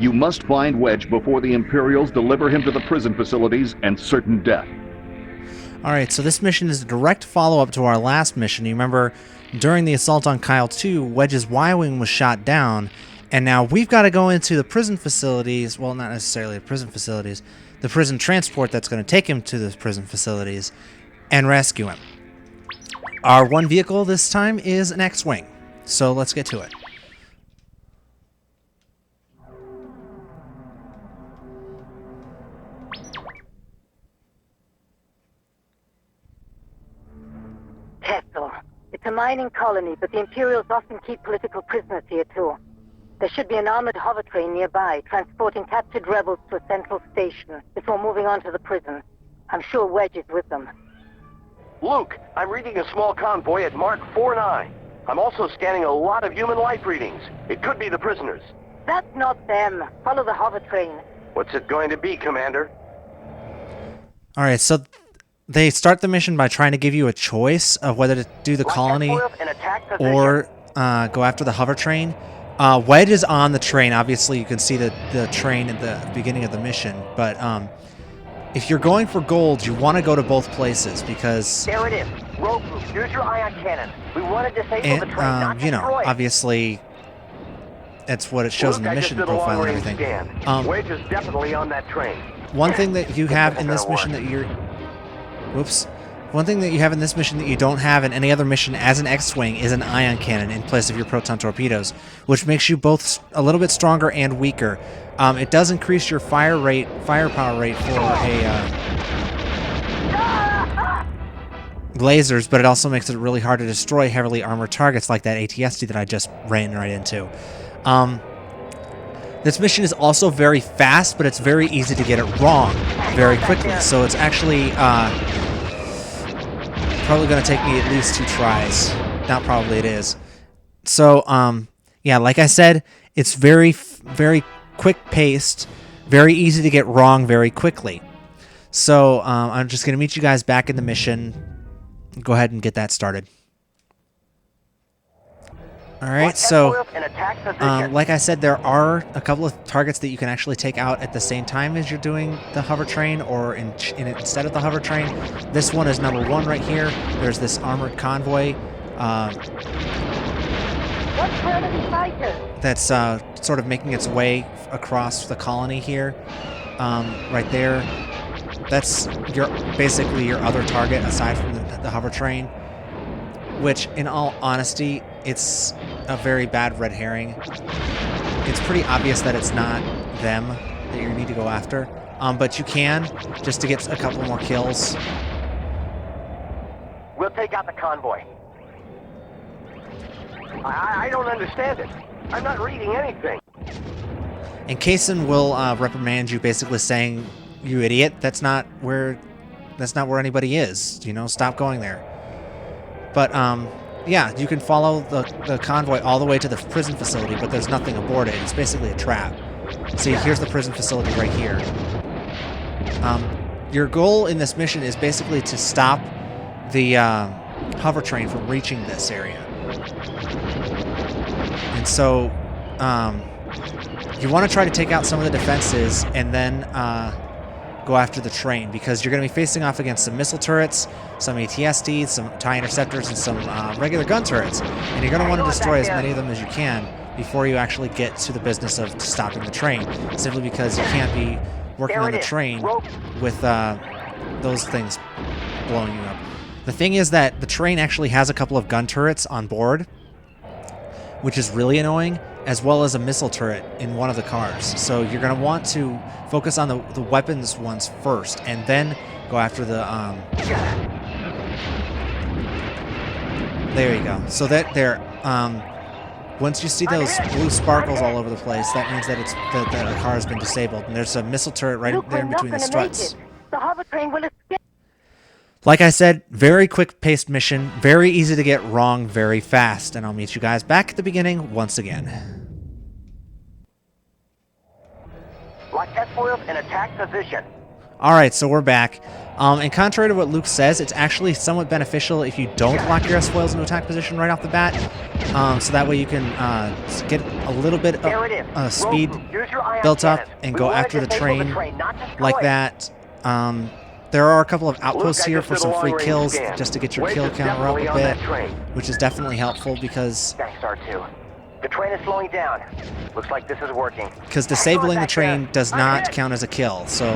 You must find Wedge before the Imperials deliver him to the prison facilities and certain death. Alright, so this mission is a direct follow-up to our last mission. You remember, during the assault on Kyle 2, Wedge's Y-Wing was shot down, and now we've got to go into the prison facilities, well, not necessarily the prison facilities, the prison transport that's going to take him to the prison facilities, and rescue him. Our one vehicle this time is an X-Wing, so let's get to it. Kessel. It's a mining colony, but the Imperials often keep political prisoners here too. There should be an armored hover train nearby, transporting captured rebels to a central station before moving on to the prison. I'm sure Wedge is with them. Luke, I'm reading a small convoy at Mark 49. I'm also scanning a lot of human life readings. It could be the prisoners. That's not them. Follow the hover train. What's it going to be, Commander? Alright, so they start the mission by trying to give you a choice of whether to do the colony or go after the hover train. Wedge is on the train. Obviously, you can see the train at the beginning of the mission. But if you're going for gold, you want to go to both places because... There it is. Rogue group, use your ion cannon. We want to disable the train, not destroy you know, it. Obviously, that's what it shows in the mission profile and everything. Wedge is definitely on that train. One thing that you have in this mission that you're... Whoops. One thing that you have in this mission that you don't have in any other mission as an X-Wing is an ion cannon in place of your proton torpedoes, which makes you both a little bit stronger and weaker. It does increase your firepower rate for lasers, but it also makes it really hard to destroy heavily armored targets like that ATST that I just ran right into. This mission is also very fast, but it's very easy to get it wrong very quickly. So it's actually probably going to take me at least 2 tries. Not probably, it is. So, yeah, like I said, it's very quick-paced, very easy to get wrong very quickly. So, I'm just going to meet you guys back in the mission. Go ahead and get that started. Alright, so, like I said, there are a couple of targets that you can actually take out at the same time as you're doing the hover train, or instead of the hover train. This one is number 1 right here. There's this armored convoy that's sort of making its way across the colony here. Right there. That's basically your other target aside from the hover train, which, in all honesty, it's a very bad red herring. It's pretty obvious that it's not them that you need to go after, but you can, just to get a couple more kills. We'll take out the convoy. I don't understand it. I'm not reading anything. And Kessel will reprimand you, basically saying, "You idiot! That's not where anybody is. You know, stop going there." But yeah, you can follow the convoy all the way to the prison facility, but there's nothing aboard it. It's basically a trap. See, here's the prison facility right here. Your goal in this mission is basically to stop the hover train from reaching this area. And so, you want to try to take out some of the defenses and then go after the train, because you're going to be facing off against some missile turrets, some ATSTs, some TIE interceptors, and some regular gun turrets. And you're going to want to destroy as many of them as you can before you actually get to the business of stopping the train, simply because you can't be working on the train with those things blowing you up. The thing is that the train actually has a couple of gun turrets on board, which is really annoying, as well as a missile turret in one of the cars. So you're going to want to focus on the weapons ones first, and then go after the... There you go. So that there... once you see those blue sparkles all over the place, that means that the car has been disabled. And there's a missile turret right there in between the struts. The hover train will escape. Like I said, very quick-paced mission, very easy to get wrong very fast, and I'll meet you guys back at the beginning once again. Lock S-foils in attack position. Alright, so we're back. And contrary to what Luke says, it's actually somewhat beneficial if you don't lock your S-foils into attack position right off the bat, so that way you can get a little bit of speed Use your ion built up cannons. and We go wanna after the disable train not destroy like it. that. There are a couple of outposts Luke, I here just for did a some free long-range kills scan. just to get your Wedge kill is counter up definitely a on that bit, train. which is definitely helpful because Thanks, R2. The train is slowing down. Looks like this is working. disabling the back train there. does I'm not hit. count as a kill. So,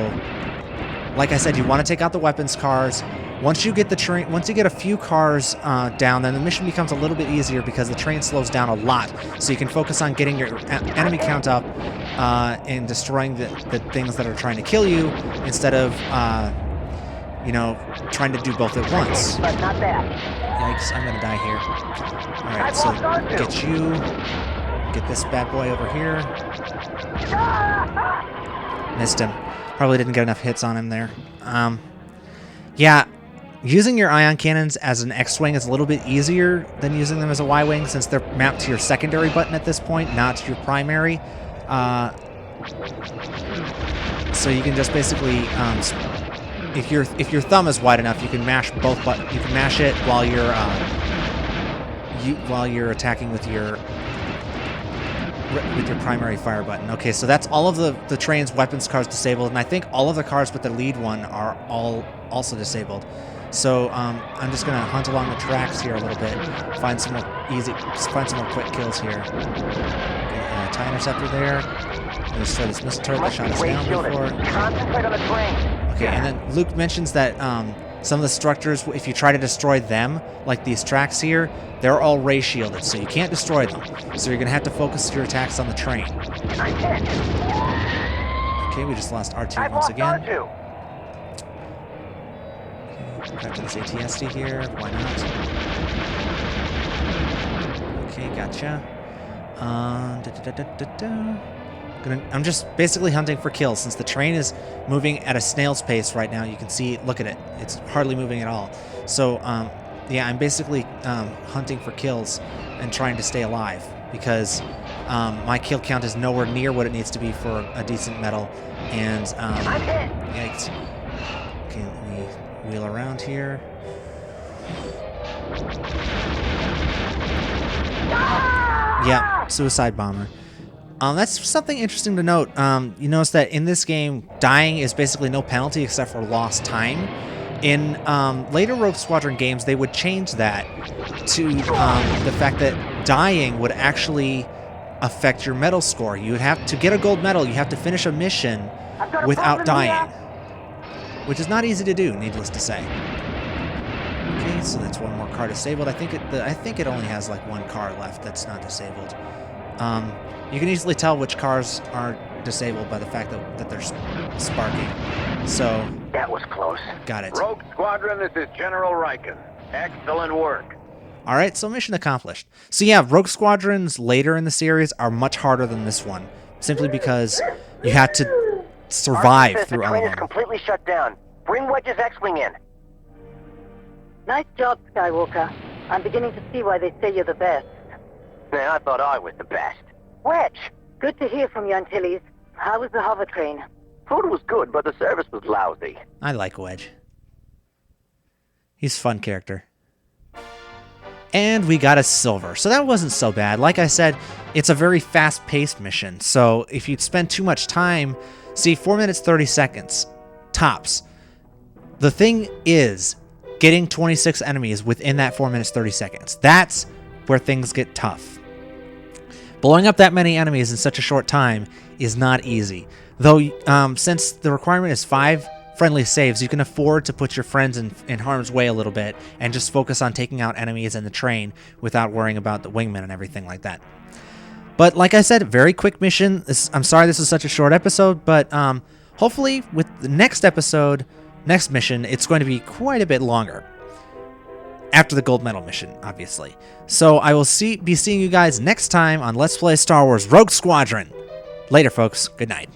like I said, you want to take out the weapons cars. Once you get the train, once you get a few cars down, then the mission becomes a little bit easier because the train slows down a lot. So you can focus on getting your enemy count up and destroying the things that are trying to kill you instead of, you know, trying to do both at once. But not bad. Yikes, I'm gonna die here. Alright, so get you. Get this bad boy over here. Missed him. Probably didn't get enough hits on him there. Yeah, using your ion cannons as an X-Wing is a little bit easier than using them as a Y-Wing since they're mapped to your secondary button at this point, not to your primary. So you can just basically, if your thumb is wide enough, you can mash both buttons. You can mash it while you're attacking with your primary fire button. Okay, so that's all of the train's weapons cars disabled, and I think all of the cars but the lead one are all also disabled. So I'm just gonna hunt along the tracks here a little bit, find some more quick kills here. Okay, TIE interceptor there. Destroy this missile turret that shot us down before. Concentrate on the train. Okay, and then Luke mentions that some of the structures, if you try to destroy them, like these tracks here, they're all ray shielded, so you can't destroy them. So you're going to have to focus your attacks on the train. I'm hit. Okay, we just lost R2 I've once lost again. R2. Okay, back to this ATSD here. Why not? Okay, gotcha. I'm just basically hunting for kills since the train is moving at a snail's pace right now. You can see, look at it. It's hardly moving at all. So, yeah, I'm basically hunting for kills and trying to stay alive because my kill count is nowhere near what it needs to be for a decent medal. And, yikes. Okay, let me wheel around here. Yeah, suicide bomber. That's something interesting to note. You notice that in this game, dying is basically no penalty except for lost time. In later Rogue Squadron games, they would change that to the fact that dying would actually affect your medal score. You would have to get a gold medal. You have to finish a mission without dying, which is not easy to do, needless to say. Okay, so that's one more car disabled. I think it only has like one car left that's not disabled. You can easily tell which cars are disabled by the fact that they're sparking. So That was close. got it. Rogue Squadron, this is General Riken. Excellent work. All right, so mission accomplished. So yeah, Rogue Squadrons later in the series are much harder than this one, simply because you had to survive Says through the all train of is them. completely shut down. Bring Wedge's X-Wing in. Nice job, Skywalker. I'm beginning to see why they say you're the best. Man, I thought I was the best. Wedge! Good to hear from you, Antilles. How was the hover train? Food was good, but the service was lousy. I like Wedge. He's a fun character. And we got a silver, so that wasn't so bad. Like I said, it's a very fast-paced mission, so if you spend too much time, see, 4 minutes 30 seconds, tops. The thing is, getting 26 enemies within that 4 minutes 30 seconds. That's where things get tough. Blowing up that many enemies in such a short time is not easy. Though, since the requirement is 5 friendly saves, you can afford to put your friends in harm's way a little bit and just focus on taking out enemies in the train without worrying about the wingmen and everything like that. But like I said, very quick mission. I'm sorry this is such a short episode, but hopefully with the next mission, it's going to be quite a bit longer. After the gold medal mission, obviously. So I will be seeing you guys next time on Let's Play Star Wars Rogue Squadron. Later, folks. Good night.